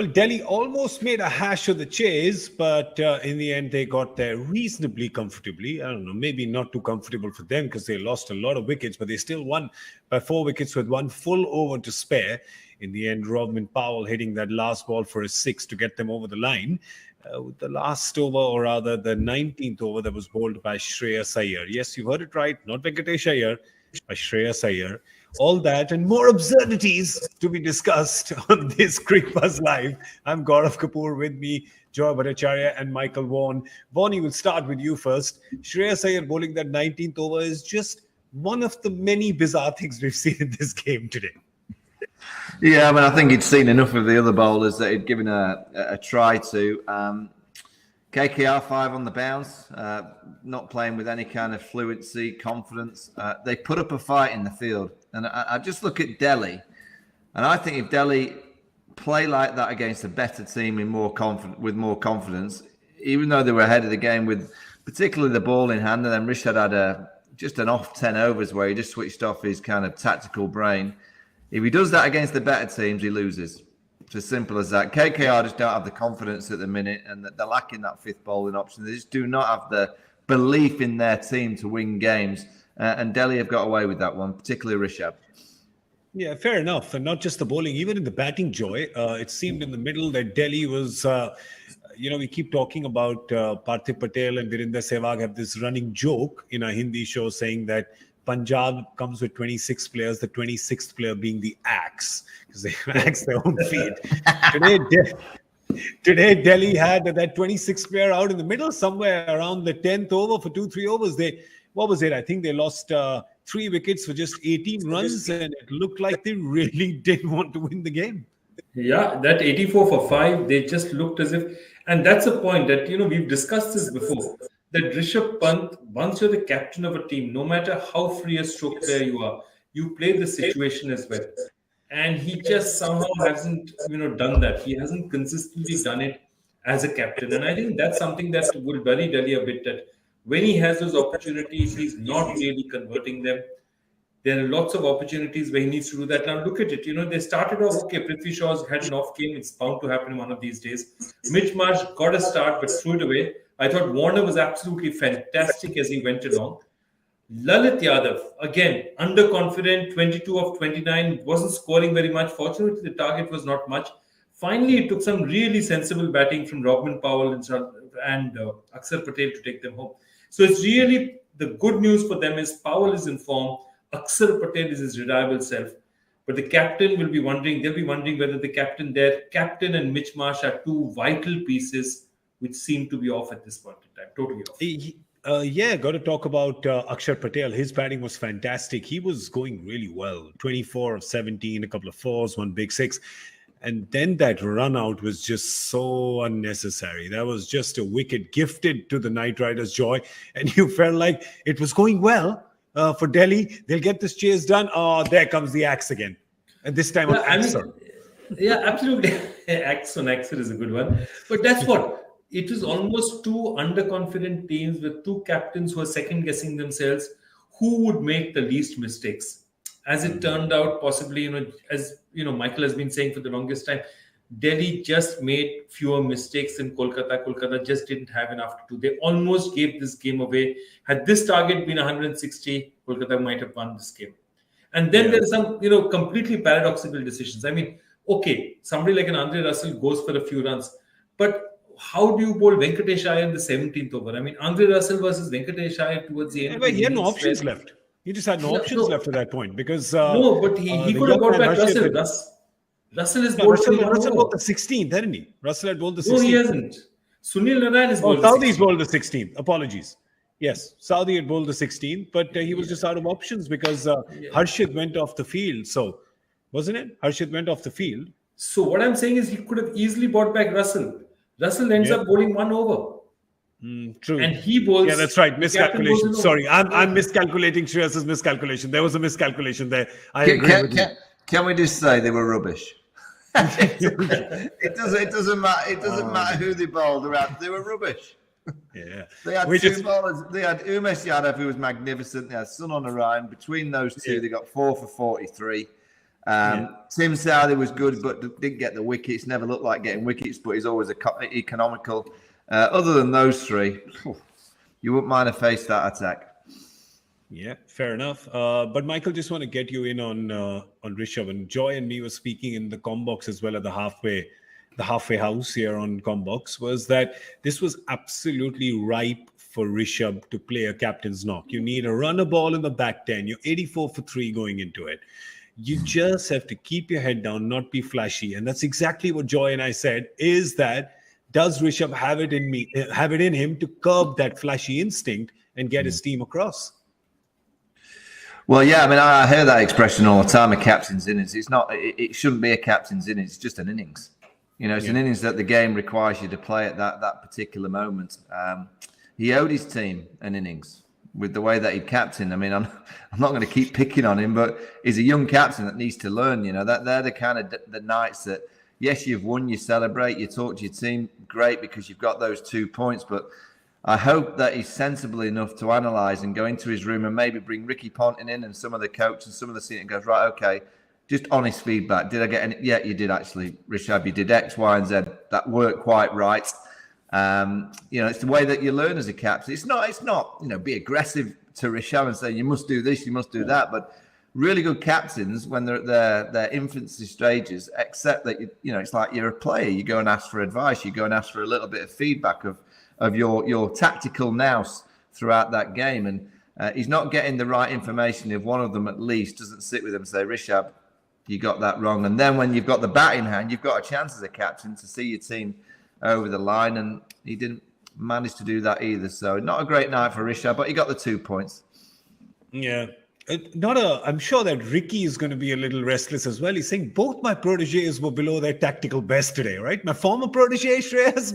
Well, Delhi almost made a hash of the chase, but in the end, they got there reasonably comfortably. I don't know, maybe not too comfortable for them because they lost a lot of wickets, but they still won by 4 wickets with 1 full over to spare. In the end, Rovman Powell hitting that last ball for a 6 to get them over the line. With the last over, or rather the 19th over, that was bowled by Shreyas Iyer. Yes, you heard it right, not Venkatesh Iyer, by Shreyas Iyer. All that and more absurdities to be discussed on this Cricbuzz Live. I'm Gaurav Kapur, with me, Joy Bhattacharjya and Michael Vaughan. Vaughan, we'll start with you first. Shreyas Iyer bowling that 19th over is just one of the many bizarre things we've seen in this game today. Yeah, I mean, I think he'd seen enough of the other bowlers that he'd given a try to. KKR 5 on the bounce, not playing with any kind of fluency, confidence. They put up a fight in the field. And I just look at Delhi, and I think if Delhi play like that against a better team with more confidence, even though they were ahead of the game with particularly the ball in hand, and then Rishad had just an off 10 overs where he just switched off his kind of tactical brain. If he does that against the better teams, he loses. It's as simple as that. KKR just don't have the confidence at the minute, and they're lacking that fifth bowling option. They just do not have the belief in their team to win games. And Delhi have got away with that one, particularly Rishad. Yeah, fair enough. And not just the bowling, even in the batting, Joy. It seemed in the middle that Delhi was, we keep talking about Parthiv Patel and Virender Sehwag have this running joke in a Hindi show saying that Punjab comes with 26 players, the 26th player being the axe, because they axe their own feet. Today, Delhi had that 26th player out in the middle, somewhere around the 10th over for 2-3 overs. What was it? I think they lost 3 wickets for just 18 runs, and it looked like they really didn't want to win the game. Yeah, that 84 for 5, they just looked as if, and that's a point that, we've discussed this before, that Rishabh Pant, once you're the captain of a team, no matter how free a stroke player you are, you play the situation as well. And he just somehow hasn't, done that. He hasn't consistently done it as a captain. And I think that's something that will worry Delhi a bit, that when he has those opportunities, he's not really converting them. There are lots of opportunities where he needs to do that. Now look at it. They started off, okay, Prithvi Shaw's had an off game. It's bound to happen one of these days. Mitch Marsh got a start but threw it away. I thought Warner was absolutely fantastic as he went along. Lalit Yadav, again, underconfident, 22 of 29, wasn't scoring very much. Fortunately, the target was not much. Finally, it took some really sensible batting from Rovman Powell and Akshar Patel to take them home. So it's really, the good news for them is Powell is in form, Akshar Patel is his reliable self. But the captain will be wondering, they'll be wondering whether the captain and Mitch Marsh are two vital pieces which seem to be off at this point in time, totally off. Got to talk about Akshar Patel. His batting was fantastic. He was going really well. 24 of 17, a couple of fours, 1 big 6. And then that run out was just so unnecessary. That was just a wicket gifted to the Knight Riders, Joy. And you felt like it was going well for Delhi. They'll get this chase done. Oh, there comes the axe again. And this time on Axer. Yeah, absolutely. Axe on Axer is a good one. But that's what. It was almost 2 underconfident teams with 2 captains who are second-guessing themselves who would make the least mistakes. As it turned out, possibly, as Michael has been saying for the longest time, Delhi just made fewer mistakes than Kolkata. Kolkata just didn't have enough to do. They almost gave this game away. Had this target been 160, Kolkata might have won this game. And then there's some, completely paradoxical decisions. I mean, okay, somebody like an Andre Russell goes for a few runs, but how do you bowl Venkatesh Iyer in the 17th over? I mean, Andre Russell versus Venkatesh Iyer towards the end. But he had no options left. He just had no options left at that point because no, but he could have bowled back Russell. Russell is bowled. Russell bowled the 16th, hadn't he? Russell had bowled the 16th. No, he hasn't. Sunil Narayan is bowled. Southee's bowled the 16th. Apologies. Yes, Saudi had bowled the 16th, but he was just out of options because Harshit went off the field. So, wasn't it? Harshit went off the field. So what I'm saying is he could have easily brought back Russell. Russell ends up bowling 1 over. True. And he bowls. Yeah, that's right. Miscalculation. Sorry, I'm miscalculating Shreyas's miscalculation. There was a miscalculation there. I agree with you. Can we just say they were rubbish? It doesn't matter. It doesn't matter who they bowled around. They were rubbish. Yeah. They had 2 bowlers. They had Umesh Yadav, who was magnificent. They had Sun on the Ryan. Between those 2, they got 4 for 43. Tim Southey was good, but didn't get the wickets. Never looked like getting wickets, but he's always economical. Other than those three, you wouldn't mind to face that attack. Yeah, fair enough. But Michael, just want to get you in on Rishabh. And Joy and me were speaking in the Combox as well at the halfway house here on Combox, was that this was absolutely ripe for Rishabh to play a captain's knock. You need a runner ball in the back 10. You're 84 for 3 going into it. You just have to keep your head down, not be flashy. And that's exactly what Joy and I said, is that does Rishabh have it in him to curb that flashy instinct and get his team across? Well, yeah, I mean, I hear that expression all the time, a captain's innings. It shouldn't be a captain's innings, it's just an innings. It's an innings that the game requires you to play at that particular moment. He owed his team an innings with the way that he captained. I mean, I'm not going to keep picking on him, but he's a young captain that needs to learn. That they're the kind of the nights that, yes, you've won, you celebrate, you talk to your team, great, because you've got those 2 points. But I hope that he's sensible enough to analyse and go into his room and maybe bring Ricky Ponting in and some of the coach and some of the senior and goes, right, okay, just honest feedback. Did I get any? Yeah, you did actually, Rishabh. You did X, Y, and Z. That worked quite right. It's the way that you learn as a captain. It's not, be aggressive to Rishabh and say, you must do this, you must do that. But really good captains, when they're at their infancy stages, accept that, it's like you're a player. You go and ask for advice. You go and ask for a little bit of feedback of your tactical nous throughout that game. And he's not getting the right information if one of them at least doesn't sit with him and say, Rishabh, you got that wrong. And then when you've got the bat in hand, you've got a chance as a captain to see your team over the line, and he didn't manage to do that either. So not a great night for Rishabh, but he got the 2 points. Yeah. I'm sure that Ricky is going to be a little restless as well. He's saying both my proteges were below their tactical best today, right? My former protege Shreyas,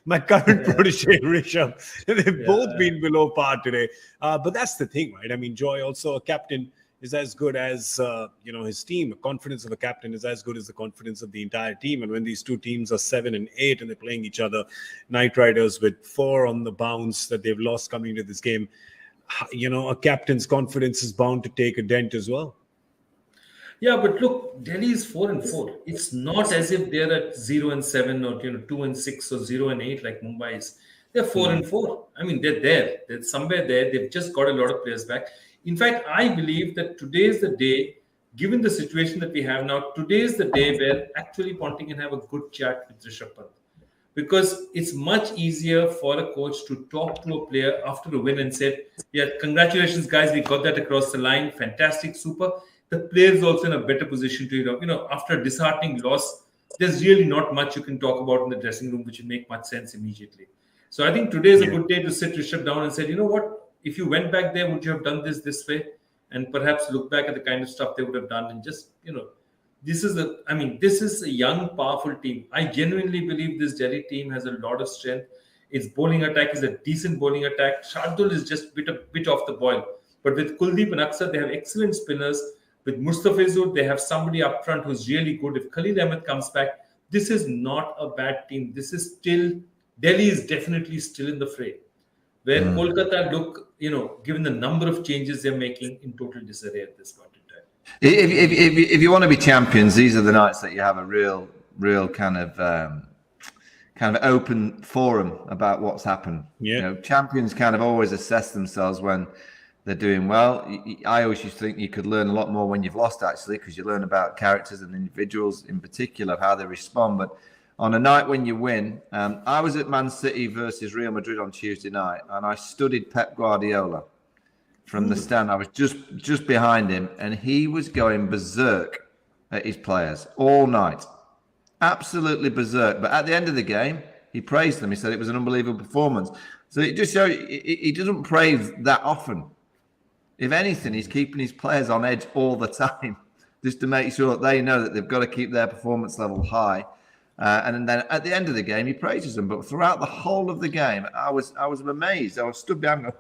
my current protege Rishabh. They've both been below par today. But that's the thing, right? I mean, Joy, also a captain, is as good as his team. The confidence of a captain is as good as the confidence of the entire team. And when these two teams are 7 and 8 and they're playing each other, Knight Riders with 4 on the bounce that they've lost coming to this game, a captain's confidence is bound to take a dent as well. Yeah, but look, Delhi is 4 and 4. It's not as if they're at 0 and 7 or 2 and 6 or 0 and 8 like Mumbai is. They're 4 and 4. I mean, they're there. They're somewhere there. They've just got a lot of players back. In fact, I believe that today is the day, given the situation that we have now, today is the day where actually Ponting can have a good chat with Rishabh Pant. Because it's much easier for a coach to talk to a player after a win and say, yeah, congratulations, guys, we got that across the line. Fantastic, super. The player is also in a better position to, after a disheartening loss, there's really not much you can talk about in the dressing room, which will make much sense immediately. So I think today is a good day to sit Rishabh down and say, you know what? If you went back there, would you have done this way? And perhaps look back at the kind of stuff they would have done and just, this is a young, powerful team. I genuinely believe this Delhi team has a lot of strength. Its bowling attack is a decent bowling attack. Shardul is just a bit off the boil. But with Kuldeep and Aksar, they have excellent spinners. With Mustafizur, they have somebody up front who's really good. If Khalil Ahmed comes back, this is not a bad team. Delhi is definitely still in the fray. Where Kolkata look, given the number of changes they're making, in total disarray at this point in time. If you want to be champions, these are the nights that you have a real kind of open forum about what's happened. Yeah. Champions kind of always assess themselves when they're doing well. I always used to think you could learn a lot more when you've lost, actually, because you learn about characters and individuals in particular, how they respond. But on a night when you win, I was at Man City versus Real Madrid on Tuesday night, and I studied Pep Guardiola from the stand. I was just behind him, and he was going berserk at his players all night. Absolutely berserk. But at the end of the game, he praised them. He said it was an unbelievable performance. So it just shows he doesn't praise that often. If anything, he's keeping his players on edge all the time, just to make sure that they know that they've got to keep their performance level high. And then at the end of the game, he praises them. But throughout the whole of the game, I was amazed. I was stood behind him.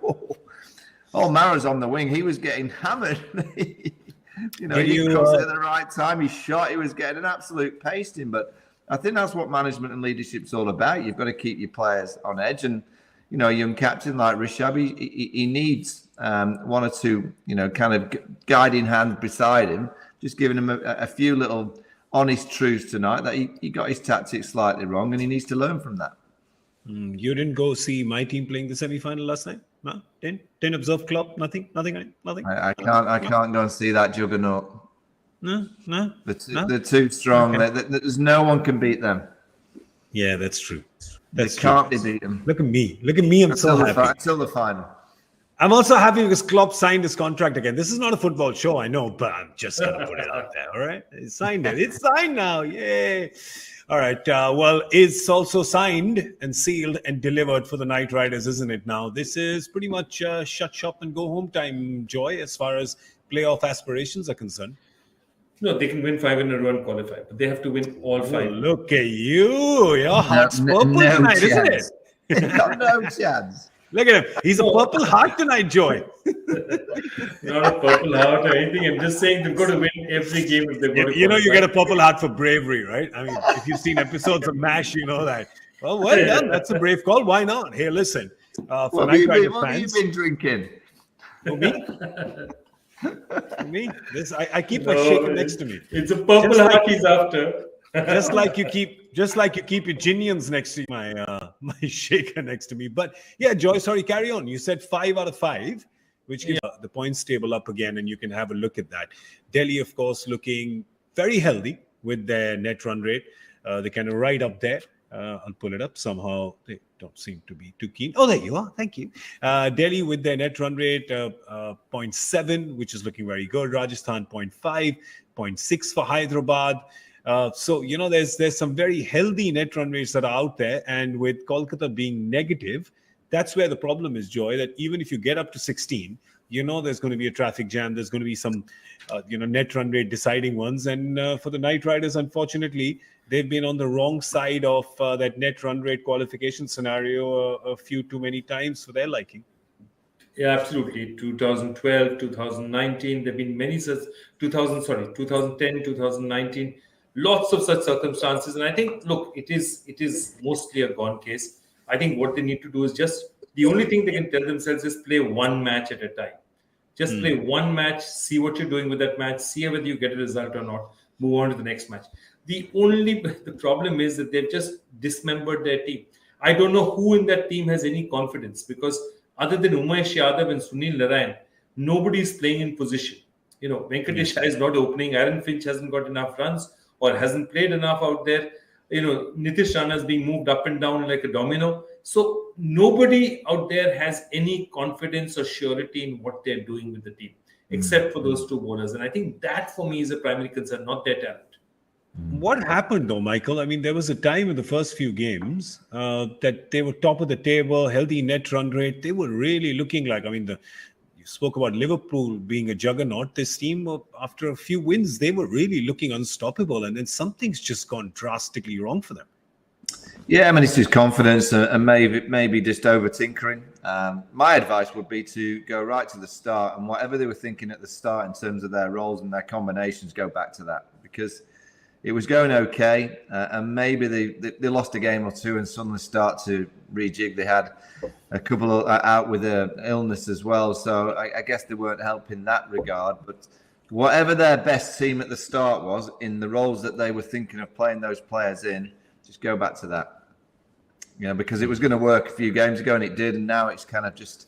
Mara's on the wing. He was getting hammered. He crossed it at the right time. He shot. He was getting an absolute pasting. But I think that's what management and leadership's all about. You've got to keep your players on edge. And a young captain like Rishabh, he needs one or two, kind of guiding hands beside him just giving him a few little honest truths tonight that he got his tactics slightly wrong, and he needs to learn from that. You didn't go see my team playing the semi-final last night? No? Didn't observe Klopp? Nothing? I can't go and see that juggernaut. No. They're too strong. Okay. There's no one can beat them. Yeah, that's true. They can't be beaten. Look at me. I'm so happy. Until the final. I'm also happy because Klopp signed his contract again. This is not a football show, I know, but I'm just going to put it out there, all right? He signed it. It's signed now. Yay. All right. Well, it's also signed and sealed and delivered for the Knight Riders, isn't it now? This is pretty much shut shop and go home time, Joy, as far as playoff aspirations are concerned. No, they can win 5 in a row and qualify, but they have to win all 5. Oh, look at you. Your heart's purple tonight, chance. Isn't it? He's got no chance. Look at him. He's a purple heart tonight, Joy. Not a purple heart or anything. I'm just saying they've got to win every game if they've got to. You know, you get a purple heart for bravery, right? I mean, if you've seen episodes of MASH, you know that. Well done. That's a brave call. Why not? Hey, listen. For Knight Rider fans. What have you been drinking? For me? I keep my shaker next to me. It's a purple heart he's after. just like you keep your ginians next to my shaker next to me. But yeah, Joy, sorry, carry on. You said 5 out of 5, which gives the points table up again, and you can have a look at that. Delhi, of course, looking very healthy with their net run rate. They're kind of right up there. I'll pull it up. Somehow they don't seem to be too keen. Oh, there you are. Thank you. Delhi with their net run rate 0.7, which is looking very good. Rajasthan 0.5, 0.6 for Hyderabad. So, you know, there's some very healthy net run rates that are out there. And with Kolkata being negative, that's where the problem is, Joy, that even if you get up to 16, you know there's going to be a traffic jam. There's going to be some, net run rate deciding ones. And for the Knight Riders, unfortunately, they've been on the wrong side of that net run rate qualification scenario a few too many times for their liking. Yeah, absolutely. 2012, 2019, there have been many such, 2010, 2019, lots of such circumstances. And I think, look, it is mostly a gone case. I think what they need to do is the only thing they can tell themselves is play one match at a time. Just play one match, see what you're doing with that match, see whether you get a result or not, move on to the next match. The problem is that they've just dismembered their team. I don't know who in that team has any confidence, because other than Umesh Yadav and Sunil Narayan, nobody is playing in position. You know, Venkatesh is not opening. Aaron Finch hasn't got enough runs or hasn't played enough out there. You know, Nitish Rana is being moved up and down like a domino. So nobody out there has any confidence or surety in what they're doing with the team, except for those 2 bowlers. And I think that for me is a primary concern, not their talent. What happened though, Michael? I mean, there was a time in the first few games that they were top of the table, healthy net run rate. They were really looking like, you spoke about Liverpool being a juggernaut. This team, after a few wins, they were really looking unstoppable. And then something's just gone drastically wrong for them. Yeah, it's his confidence and maybe just over tinkering. My advice would be to go right to the start, and whatever they were thinking at the start in terms of their roles and their combinations, go back to that, because it was going okay, and maybe they lost a game or 2 and suddenly start to rejig. They had a couple out with an illness as well, so I guess they weren't helping that regard. But whatever their best team at the start was, in the roles that they were thinking of playing those players in, just go back to that. Because it was going to work a few games ago, and it did, and now it's kind of just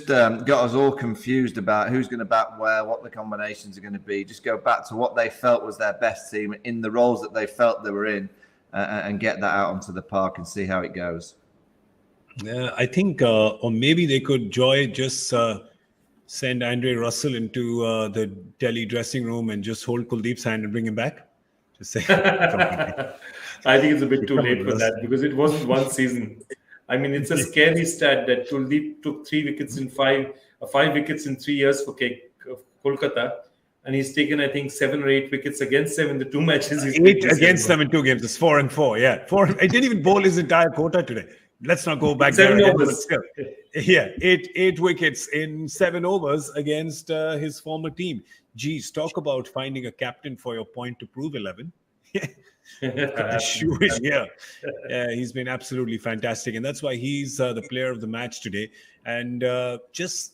got us all confused about who's going to bat where, what the combinations are going to be. Just go back to what they felt was their best team in the roles that they felt they were in, and get that out onto the park and see how it goes. Yeah, I think, or maybe they could, Joy, just send Andre Russell into the Delhi dressing room and just hold Kuldeep's hand and bring him back. Just say. I think it's a bit too late for that, because it wasn't one season. It's a scary stat that Kuldeep took 3 wickets in 5 wickets in 3 years for Kolkata, and he's taken, I think, 7 or 8 wickets against them in the 2 matches. 8 against them in 2 games. It's 4 and 4. Yeah, 4. He didn't even bowl his entire quota today. Let's not go back 7 there. overs. Yeah, 8 wickets in 7 overs against his former team. Geez, talk about finding a captain for your point to prove 11. The shoe is here. He's been absolutely fantastic, and that's why he's the player of the match today. And just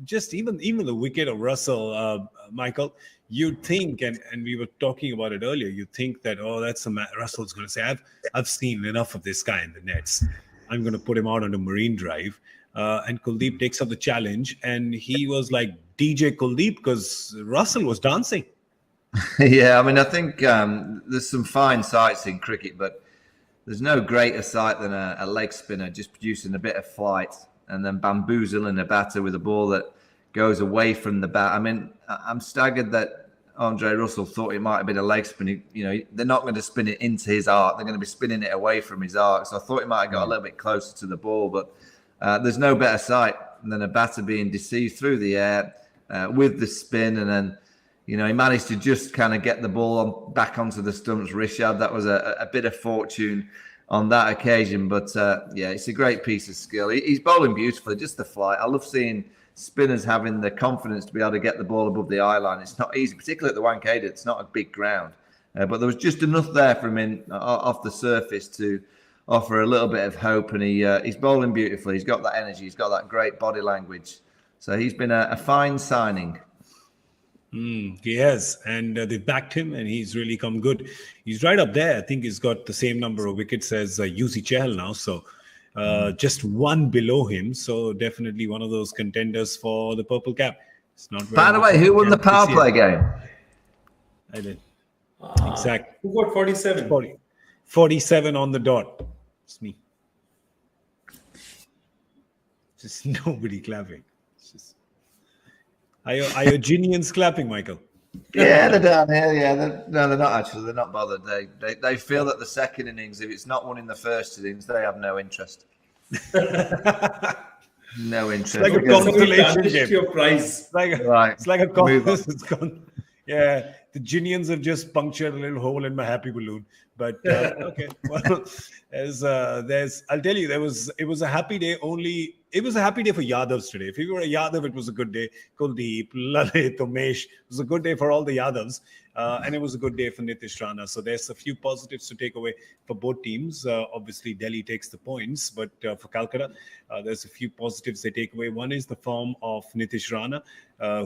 just even the wicket of Russell, Michael, you'd think, and we were talking about it earlier, you'd think that, that's Russell's going to say, I've seen enough of this guy in the nets. I'm going to put him out on a marine drive. And Kuldeep takes up the challenge, and he was like DJ Kuldeep because Russell was dancing. Yeah, I mean, I think there's some fine sights in cricket, but there's no greater sight than a leg spinner just producing a bit of flight and then bamboozling a batter with a ball that goes away from the bat. I mean, I'm staggered that Andre Russell thought it might have been a leg spin. They're not going to spin it into his arc. They're going to be spinning it away from his arc. So I thought he might have got a little bit closer to the ball, but there's no better sight than a batter being deceived through the air with the spin. And then, he managed to just kind of get the ball back onto the stumps. Rishad, that was a bit of fortune on that occasion. But it's a great piece of skill. He's bowling beautifully, just the flight. I love seeing spinners having the confidence to be able to get the ball above the eye line. It's not easy, particularly at the Wankhede. It's not a big ground. But there was just enough there from him off the surface to offer a little bit of hope. And he's bowling beautifully. He's got that energy. He's got that great body language. So he's been a fine signing. He has, and they've backed him, and he's really come good. He's right up there. I think he's got the same number of wickets as Yuzi Chahal now, so just one below him. So definitely one of those contenders for the purple cap. It's not. By the way, who won the power play game? I did. Exactly. Who got 47? 47 on the dot. It's me. Just nobody clapping. It's just. Are your Ginians clapping, Michael? Yeah, they're down here. Yeah, they're not actually. They're not bothered. They feel that the second innings, if it's not won in the first innings, they have no interest. No interest. It's like a consolation game. Your prize. It's like a consolation. Yeah, the Ginians have just punctured a little hole in my happy balloon. But okay, well, I'll tell you, it was a happy day only. It was a happy day for Yadavs today. If you were a Yadav, it was a good day. Kuldeep, Lalit, Umesh, it was a good day for all the Yadavs. And it was a good day for Nitish Rana. So there's a few positives to take away for both teams. Obviously, Delhi takes the points, but for Calcutta, there's a few positives they take away. One is the form of Nitish Rana,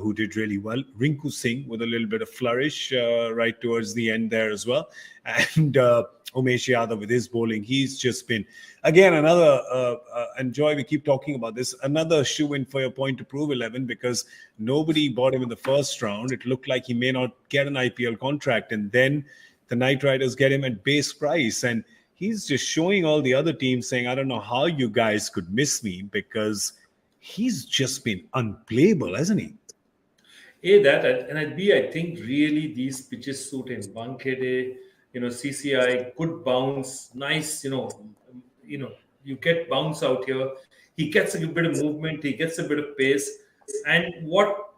who did really well. Rinku Singh with a little bit of flourish right towards the end there as well. And Umesh Yadav with his bowling, he's just been, again, another, and Joy, we keep talking about this, another shoe-in for your point to prove 11, because nobody bought him in the first round. It looked like he may not get an IPL contract, and then the Knight Riders get him at base price, and he's just showing all the other teams saying, I don't know how you guys could miss me, because he's just been unplayable, hasn't he? A, that, and B, I think really these pitches suit him. Wankhede, CCI, good bounce, nice, you get bounce out here. He gets a bit of movement, he gets a bit of pace. And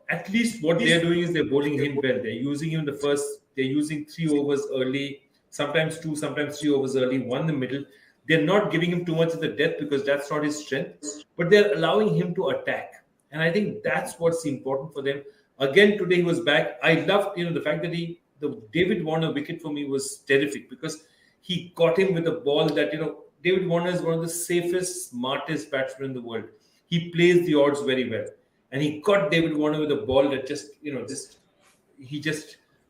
at least what they're doing is they're bowling him well. They're using him they're using 3 overs early, sometimes 2, sometimes 3 overs early, 1 in the middle. They're not giving him too much of the depth because that's not his strength, but they're allowing him to attack. And I think that's what's important for them. Again, today he was back. I loved, the fact that the David Warner wicket for me was terrific because he got him with a ball that, David Warner is one of the safest, smartest batsmen in the world. He plays the odds very well. And he caught David Warner with a ball that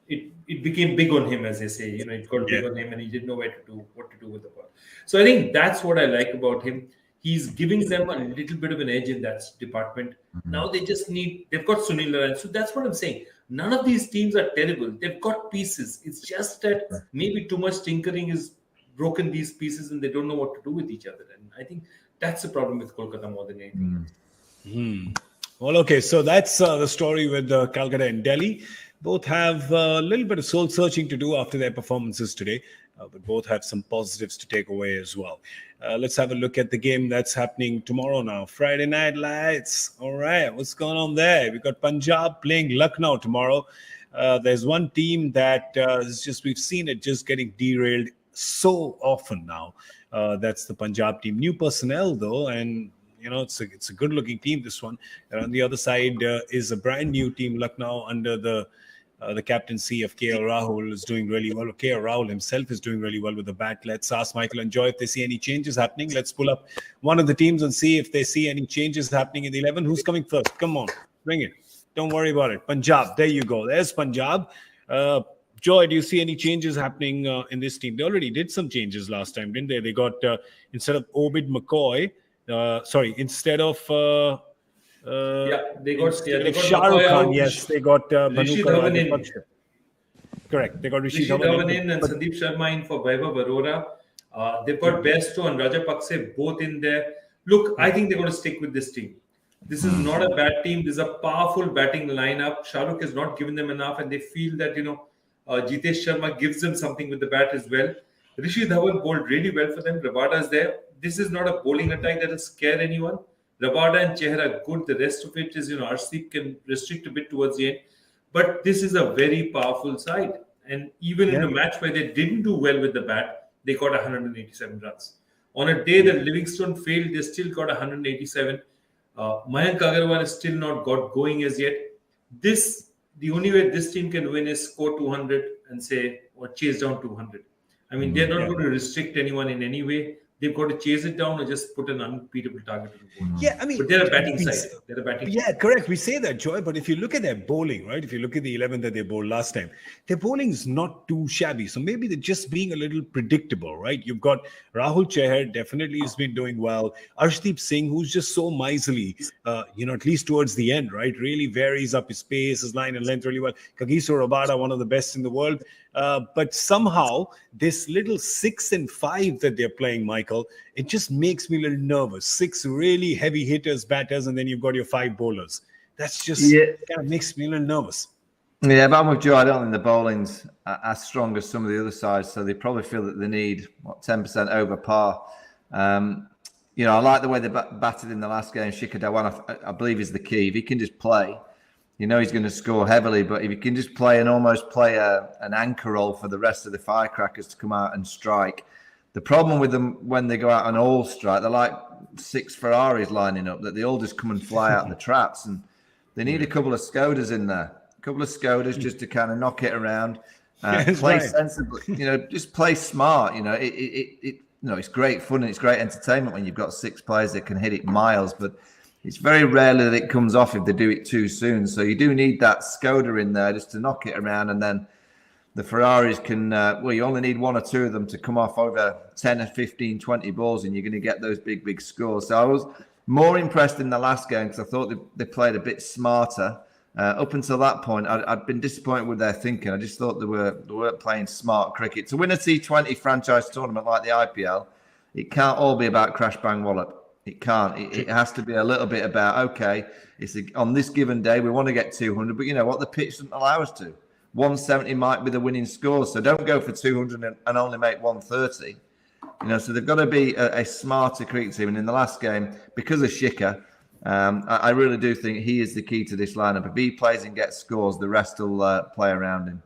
it became big on him, as they say. It got big on him and he didn't know what to do with the ball. So I think that's what I like about him. He's giving them a little bit of an edge in that department. Mm-hmm. Now they've got Sunil Narine. So that's what I'm saying. None of these teams are terrible. They've got pieces. It's just that maybe too much tinkering has broken these pieces and they don't know what to do with each other. And I think that's the problem with Kolkata more than anything. Mm-hmm. Well, okay. So that's the story with Calcutta and Delhi. Both have a little bit of soul searching to do after their performances today. But both have some positives to take away as well. Let's have a look at the game that's happening tomorrow now. Friday Night Lights. All right, what's going on there? We've got Punjab playing Lucknow tomorrow. There's one team that we've seen it just getting derailed so often now. That's the Punjab team. New personnel, though, and it's a good-looking team, this one. And on the other side is a brand new team, Lucknow, under the the captaincy of KL Rahul is doing really well. KL Rahul himself is doing really well with the bat. Let's ask Michael and Joy if they see any changes happening. Let's pull up one of the teams and see if they see any changes happening in the 11. Who's coming first? Come on, bring it. Don't worry about it. Punjab, there you go. There's Punjab. Joy, do you see any changes happening in this team? They already did some changes last time, didn't they? They got, instead of Obid McCoy, instead of... they got Shah Rukh Khan. Yes, they got Rishi Dhawan in. Correct. They got Rishi Dhawan in and Sandeep Sharma in for Vaibhav Arora. They've got Bairstow and Rajapakse both in there. Look, I think they're going to stick with this team. This is not a bad team. This is a powerful batting lineup. Shah Rukh has not given them enough, and they feel that Jitesh Sharma gives them something with the bat as well. Rishi Dhawan bowled really well for them. Rabada is there. This is not a bowling attack that will scare anyone. Rabada and Chehra good. The rest of it is, Arshdeep can restrict a bit towards the end. But this is a very powerful side. And even in a match where they didn't do well with the bat, they got 187 runs. On a day that Livingstone failed, they still got 187. Mayank Agarwal has still not got going as yet. The only way this team can win is score 200 and chase down 200. I mean, they're not going to restrict anyone in any way. They've got to chase it down or just put an unbeatable target on the board. Yeah, I mean, but they're a batting side. They're a batting. Yeah, correct. We say that, Joy. But if you look at their bowling, right? If you look at the 11 that they bowled last time, their bowling is not too shabby. So maybe they're just being a little predictable, right? You've got Rahul Chahar, definitely has been doing well. Arshdeep Singh, who's just so miserly, at least towards the end, right? Really varies up his pace, his line and length really well. Kagiso Rabada, one of the best in the world. But somehow this little 6 and 5 that they're playing, Michael, it just makes me a little nervous. 6 really heavy hitters, batters, and then you've got your 5 bowlers. That's just kind of makes me a little nervous. Yeah, but I'm with Joe. I don't think the bowling's as strong as some of the other sides, so they probably feel that they need 10% over par. I like the way they batted in the last game. Shikhar Dhawan, I believe, is the key. If he can just play, he's going to score heavily, but if he can just play and almost play an anchor role for the rest of the firecrackers to come out and strike. The problem with them when they go out on all strike, they're like 6 Ferraris lining up, that they all just come and fly out the traps. And they need a couple of Skodas in there, just to kind of knock it around, play sensibly, just play smart. It's great fun and it's great entertainment when you've got 6 players that can hit it miles, but it's very rarely that it comes off if they do it too soon. So you do need that Skoda in there just to knock it around. And then the Ferraris can, you only need 1 or 2 of them to come off over 10 or 15, 20 balls, and you're going to get those big, big scores. So I was more impressed in the last game because I thought they played a bit smarter. Up until that point, I'd been disappointed with their thinking. I just thought they weren't playing smart cricket. To win a T20 franchise tournament like the IPL, it can't all be about crash, bang, wallop. It can't. It has to be a little bit about, on this given day, we want to get 200, but you know what? The pitch doesn't allow us to. 170 might be the winning score, so don't go for 200 and only make 130. So they've got to be a smarter cricket team. And in the last game, because of Shikhar, I really do think he is the key to this lineup. If he plays and gets scores, the rest will play around him.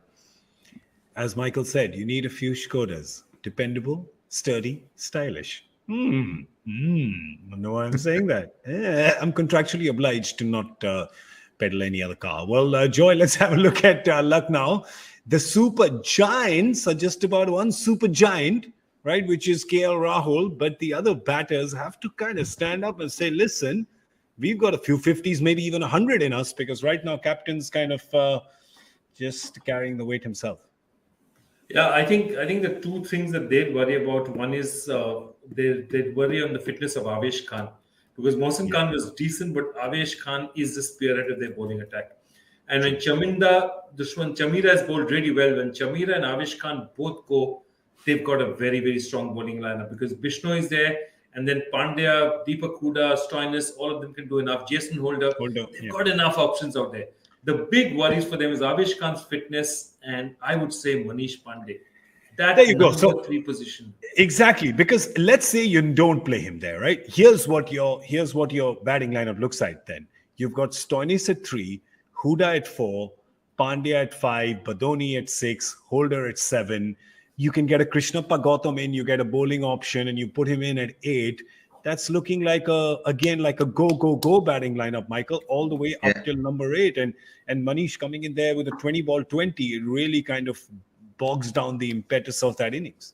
As Michael said, you need a few Skodas. Dependable, sturdy, stylish. I know why I'm saying that. I'm contractually obliged to not peddle any other car. Well, Joy, let's have a look at Lucknow. The super giants are just about one super giant, right, which is KL Rahul. But the other batters have to kind of stand up and say, listen, we've got a few 50s, maybe even 100 in us, because right now captain's kind of just carrying the weight himself. Yeah, I think the 2 things that they'd worry about, one is they'd worry on the fitness of Avesh Khan, because Mohsin Khan was decent, but Avesh Khan is the spearhead of their bowling attack. And when Chamira has bowled really well, when Chamira and Avesh Khan both go, they've got a very, very strong bowling lineup, because Bishnoi is there, and then Pandya, Deepak Huda, Stoinis, all of them can do enough. Jason Holder, they've got enough options out there. The big worries for them is Avesh Khan's fitness, and I would say Manish Pandey. That there you go. So 3 position. Exactly, because let's say you don't play him there, right? Here's what your batting lineup looks like. Then you've got Stoinis at 3, Huda at 4, Pandya at 5, Badoni at 6, Holder at 7. You can get a Krishnappa Gautam in, you get a bowling option, and you put him in at 8. that's looking like a go batting lineup, Michael, all the way up till number 8. And Manish coming in there with a 20 ball 20, it really kind of bogs down the impetus of that innings.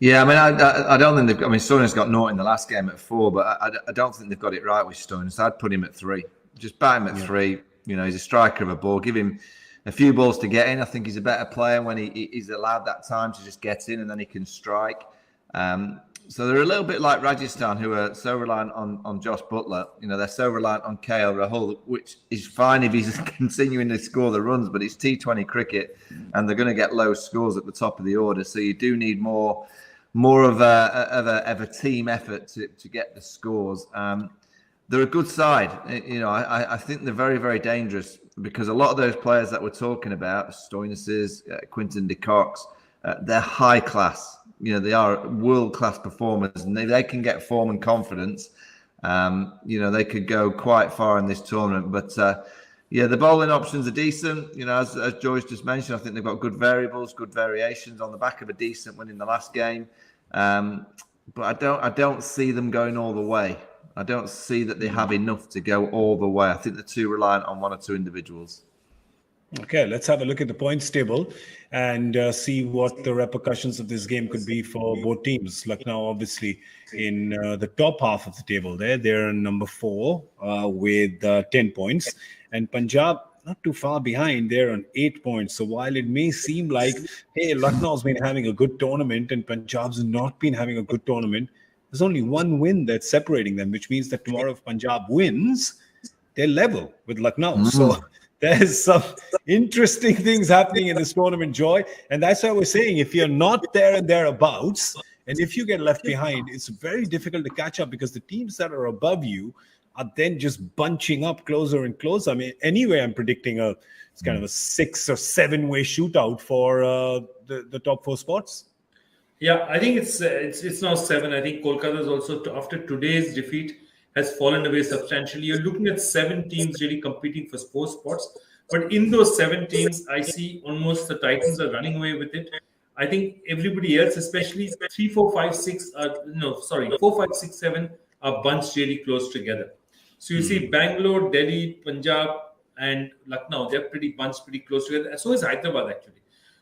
Yeah, I mean, I don't think they've. I mean, Stoinis got 0 in the last game at 4, but I don't think they've got it right with Stoinis. I'd put him at 3. Just bat him at 3. You know, he's a striker of a ball. Give him a few balls to get in. I think he's a better player when he's allowed that time to just get in, and then he can strike. So they're a little bit like Rajasthan, who are so reliant on Josh Butler. You know, they're so reliant on KL Rahul, which is fine if he's continuing to score the runs, but it's T20 cricket, and they're going to get low scores at the top of the order. So you do need more of a team effort to get the scores. They're a good side. You know, I think they're very, very dangerous because a lot of those players that we're talking about, Stoinis, Quinton de Kock, they're high class. You know, they are world-class performers, and they can get form and confidence. You know, they could go quite far in this tournament. But, the bowling options are decent. You know, as George just mentioned, I think they've got good variables, good variations on the back of a decent win in the last game. But I don't see them going all the way. I don't see that they have enough to go all the way. I think they're too reliant on one or two individuals. Okay, let's have a look at the points table and see what the repercussions of this game could be for both teams. Lucknow, obviously, in the top half of the table there. They're number 4 with 10 points. And Punjab, not too far behind. They're on 8 points. So while it may seem like, hey, Lucknow's been having a good tournament and Punjab's not been having a good tournament, there's only one win that's separating them, which means that tomorrow if Punjab wins, they're level with Lucknow. So there's some interesting things happening in this tournament, Joy. And that's why we're saying if you're not there and thereabouts, and if you get left behind, it's very difficult to catch up because the teams that are above you are then just bunching up closer and closer. I mean, anyway, I'm predicting it's kind of a 6 or 7 way shootout for the top 4 spots. Yeah, I think it's now 7. I think Kolkata is also, after today's defeat, has fallen away substantially. You're looking at 7 teams really competing for 4 spots. But in those 7 teams, I see almost the Titans are running away with it. I think everybody else, especially 3, 4, 5, 6, 4, 5, 6, 7 are bunched really close together. So you see Bangalore, Delhi, Punjab, and Lucknow, they're pretty bunched pretty close together. So is Hyderabad, actually.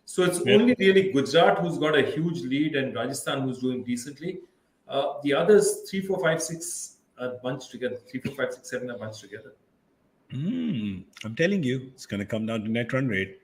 So it's only really Gujarat who's got a huge lead and Rajasthan who's doing decently. The others, 3, 4, 5, 6 are bunched together. 3, 4, 5, 6, 7 are bunched together. I'm telling you, it's going to come down to net run rate.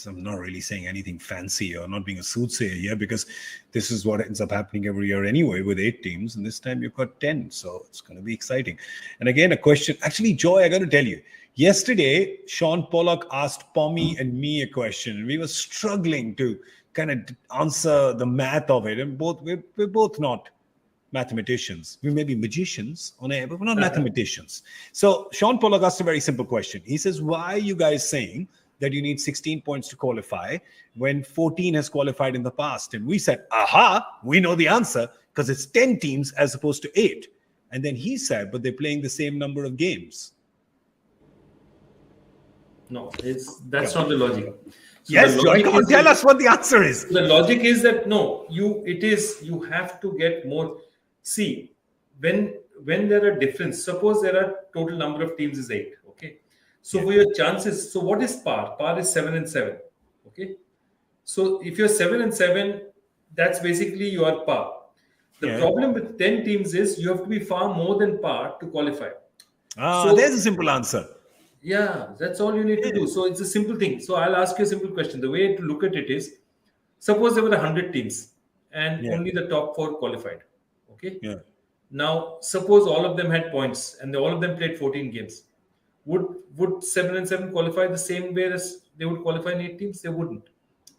I'm not really saying anything fancy or not being a soothsayer here because this is what ends up happening every year anyway with 8 teams. And this time you've got 10. So it's going to be exciting. And again, a question. Actually, Joy, I got to tell you, yesterday, Sean Pollock asked Pommy and me a question. We were struggling to kind of answer the math of it. And we're both not mathematicians. We may be magicians on air, but we're not mathematicians. So Sean Pollock asked a very simple question. He says, why are you guys saying that you need 16 points to qualify when 14 has qualified in the past? And we said, we know the answer because it's 10 teams as opposed to 8. And then he said, but they're playing the same number of games. No, that's not the logic. So yes, Joy, come on, tell us what the answer is. The logic is that you have to get more. See, when there are difference, suppose there are total number of teams is 8. Okay, so for your chances, so what is par? Par is 7 and 7. Okay, so if you're 7 and 7, that's basically your par. The problem with 10 teams is you have to be far more than par to qualify. So there's a simple answer. Yeah, that's all you need to do. So it's a simple thing. So I'll ask you a simple question. The way to look at it is, suppose there were 100 teams and only the top 4 qualified. Okay. Yeah. Now, suppose all of them had points and all of them played 14 games. Would 7 and 7 qualify the same way as they would qualify in 8 teams? They wouldn't.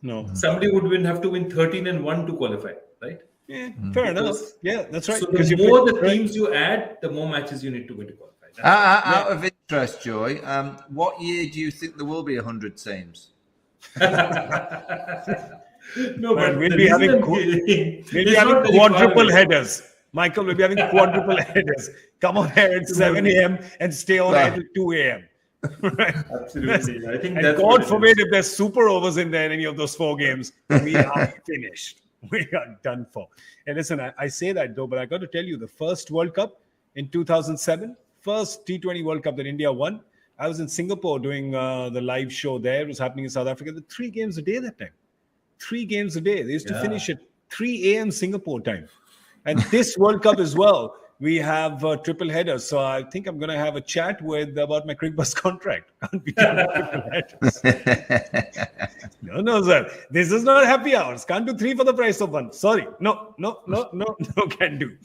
No. Somebody would have to win 13 and 1 to qualify, right? Yeah, fair enough. Yeah, that's right. So the more the teams you add, the more matches you need to win to qualify. Out of interest, Joy, what year do you think there will be 100 teams? No, but we'll be having quadruple headers. Michael will be having quadruple headers. Come on here at 7 a.m. and stay on air till 2 a.m. Right? Absolutely. I think and God forbid if there's super overs in there in any of those 4 games, we are finished. We are done for. And listen, I say that though, but I got to tell you, the first World Cup in 2007, first T20 World Cup that India won, I was in Singapore doing the live show there. It was happening in South Africa. The 3 games a day that time. 3 games a day. They used to finish at 3 a.m. Singapore time. And this World Cup as well, we have triple headers. So I think I'm going to have a chat about my Cricbuzz contract. Can't be done with triple headers. No, sir. This is not happy hours. Can't do 3 for the price of 1. Sorry. No, can do.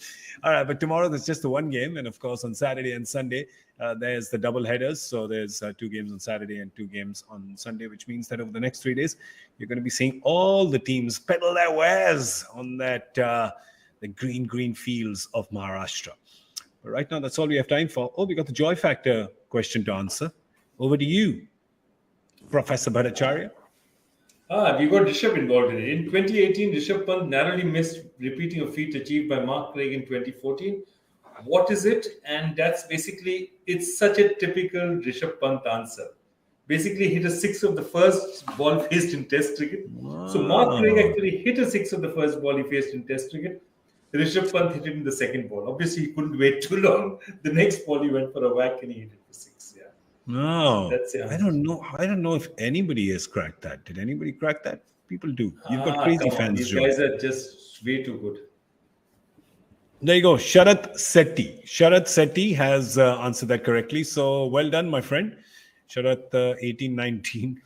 All right, but tomorrow there's just the 1 game. And of course, on Saturday and Sunday, there's the double headers. So there's 2 games on Saturday and 2 games on Sunday, which means that over the next 3 days, you're going to be seeing all the teams peddle their wares on that the green fields of Maharashtra. But right now, that's all we have time for. Oh, we got the joy factor question to answer. Over to you, Professor Bhattacharya. We got Rishabh involved in it. In 2018, Rishabh Pant narrowly missed repeating a feat achieved by Mark Craig in 2014. What is it? And that's basically, it's such a typical Rishabh Pant answer. Basically, hit a 6 of the first ball faced in Test cricket. Wow. So Mark Craig actually hit a 6 of the first ball he faced in Test cricket. Rishabh Pant hit it in the second ball. Obviously, he couldn't wait too long. The next ball, he went for a whack and he hit it for 6. Yeah. No, I don't know. I don't know if anybody has cracked that. Did anybody crack that? People do. You've got crazy fans. These guys are just way too good. There you go. Sharat Sethi. Sharat Sethi has answered that correctly. So well done, my friend. Sharat 1819.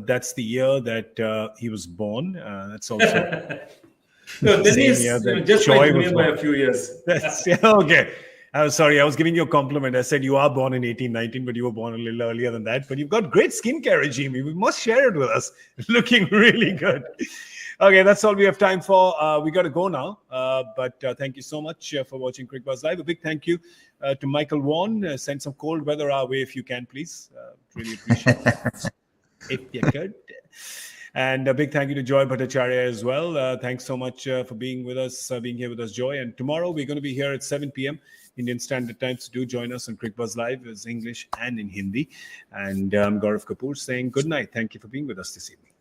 That's the year that he was born. That's also. No, then he's just like me by a few years. Okay. I'm sorry, I was giving you a compliment. I said you are born in 1819, but you were born a little earlier than that. But you've got great skincare regime. You must share it with us. Looking really good. Okay, that's all we have time for. We got to go now. But thank you so much for watching Cricbuzz Live. A big thank you to Michael Vaughan. Send some cold weather our way if you can, please. Really appreciate it. If you could. And a big thank you to Joy Bhattacharya as well. Thanks so much for being with us, being here with us, Joy. And tomorrow we're going to be here at 7 p.m. Indian Standard Time. So do join us on Cricbuzz Live. It's English and in Hindi. And I'm Gaurav Kapur saying good night. Thank you for being with us this evening.